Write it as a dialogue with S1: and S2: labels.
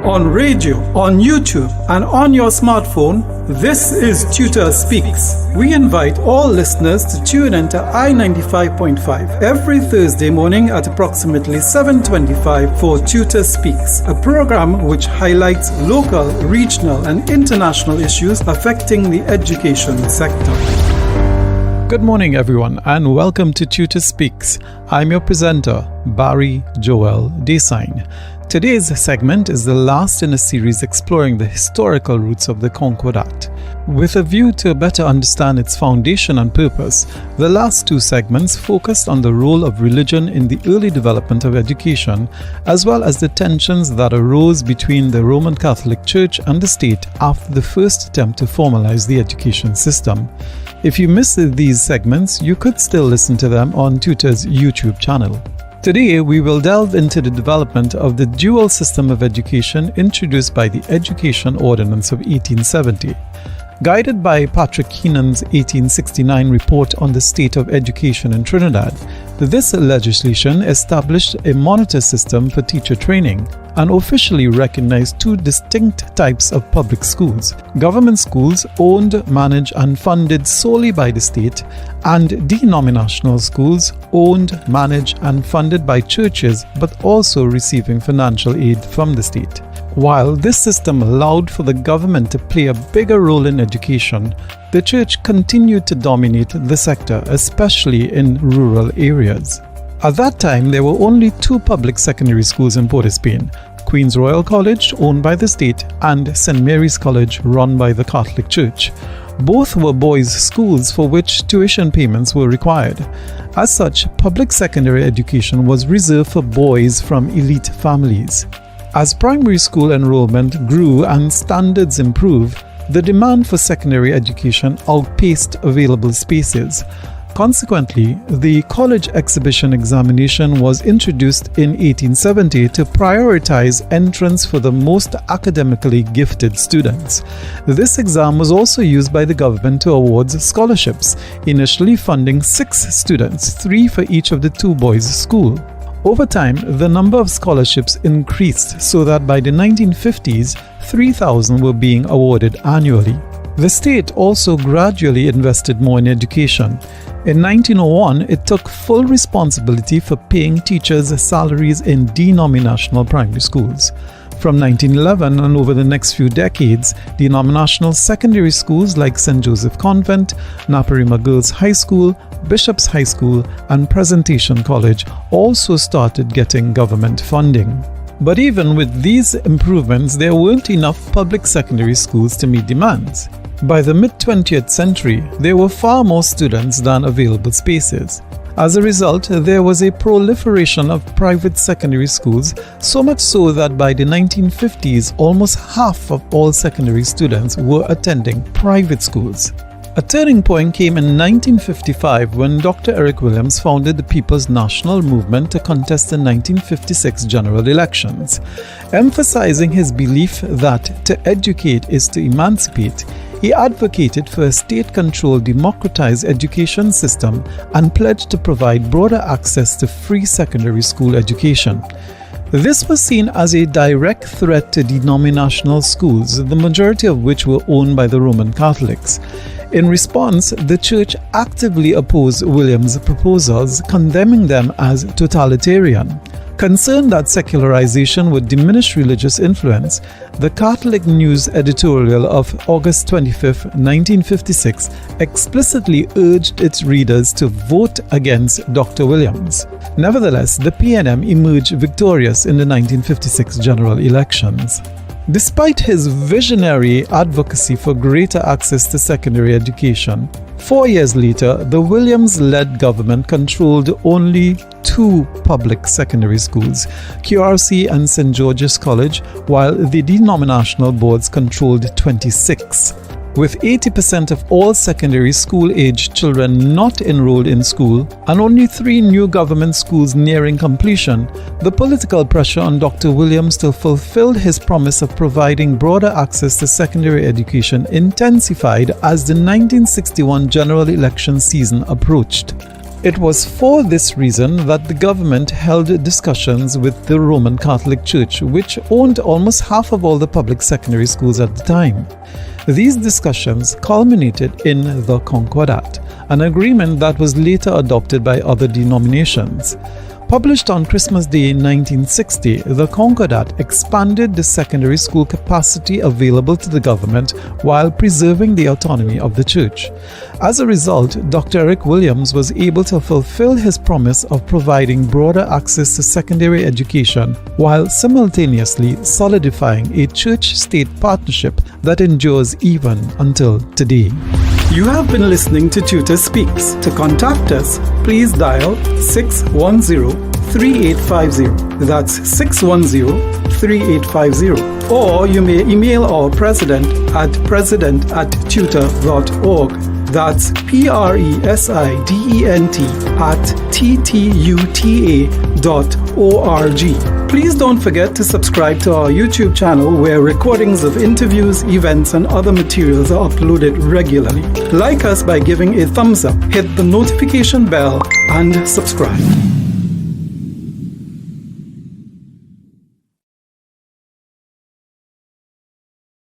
S1: on radio, on YouTube, and on your smartphone. This is TTUTA Speaks. We invite all listeners to tune into I-95.5 every Thursday morning at approximately 7:25 for TTUTA Speaks, a program which highlights local, regional, and international issues affecting the education sector.
S2: Good morning, everyone, and welcome to TTUTA Speaks. I'm your presenter, Barry Joel Desain. Today's segment is the last in a series exploring the historical roots of the Concordat. With a view to better understand its foundation and purpose, the last two segments focused on the role of religion in the early development of education, as well as the tensions that arose between the Roman Catholic Church and the state after the first attempt to formalize the education system. If you missed these segments, you could still listen to them on TTUTA's YouTube channel. Today, we will delve into the development of the dual system of education introduced by the Education Ordinance of 1870. Guided by Patrick Keenan's 1869 report on the state of education in Trinidad, this legislation established a monitor system for teacher training and officially recognized two distinct types of public schools: government schools owned, managed, and funded solely by the state, and denominational schools owned, managed, and funded by churches but also receiving financial aid from the state. While this system allowed for the government to play a bigger role in education, the church continued to dominate the sector, especially in rural areas. At that time, there were only two public secondary schools in Port of Spain: Queen's Royal College, owned by the state, and St. Mary's College, run by the Catholic Church. Both were boys' schools for which tuition payments were required. As such, public secondary education was reserved for boys from elite families. As primary school enrollment grew and standards improved, the demand for secondary education outpaced available spaces. Consequently, the college exhibition examination was introduced in 1870 to prioritize entrance for the most academically gifted students. This exam was also used by the government to award scholarships, initially funding 6 students, 3 for each of the two boys' schools. Over time, the number of scholarships increased so that by the 1950s, 3,000 were being awarded annually. The state also gradually invested more in education. In 1901, it took full responsibility for paying teachers' salaries in denominational primary schools. From 1911 and over the next few decades, denominational secondary schools like St. Joseph Convent, Naparima Girls High School, Bishop's High School, and Presentation College also started getting government funding. But even with these improvements, there weren't enough public secondary schools to meet demands. By the mid-20th century, there were far more students than available spaces. As a result, there was a proliferation of private secondary schools, so much so that by the 1950s, almost half of all secondary students were attending private schools. A turning point came in 1955 when Dr. Eric Williams founded the People's National Movement to contest the 1956 general elections. Emphasizing his belief that to educate is to emancipate, he advocated for a state-controlled democratized education system and pledged to provide broader access to free secondary school education. This was seen as a direct threat to denominational schools, the majority of which were owned by the Roman Catholics. In response, the church actively opposed Williams' proposals, condemning them as totalitarian. Concerned that secularization would diminish religious influence, the Catholic News editorial of August 25, 1956, explicitly urged its readers to vote against Dr. Williams. Nevertheless, the PNM emerged victorious in the 1956 general elections. Despite his visionary advocacy for greater access to secondary education, 4 years later, the Williams-led government controlled only 2 public secondary schools, QRC and St. George's College, while the denominational boards controlled 26. With 80% of all secondary school-aged children not enrolled in school and only 3 new government schools nearing completion, the political pressure on Dr. Williams to fulfill his promise of providing broader access to secondary education intensified as the 1961 general election season approached. It was for this reason that the government held discussions with the Roman Catholic Church, which owned almost half of all the public secondary schools at the time. These discussions culminated in the Concordat, an agreement that was later adopted by other denominations. Published on Christmas Day in 1960, the Concordat expanded the secondary school capacity available to the government while preserving the autonomy of the church. As a result, Dr. Eric Williams was able to fulfill his promise of providing broader access to secondary education while simultaneously solidifying a church-state partnership that endures even until today.
S1: You have been listening to Tutor Speaks. To contact us, please dial 610-3850. That's 610-3850. Or you may email our president at president@tutor.org. That's president@ttuta.org. Please don't forget to subscribe to our YouTube channel where recordings of interviews, events, and other materials are uploaded regularly. Like us by giving a thumbs up, hit the notification bell, and subscribe.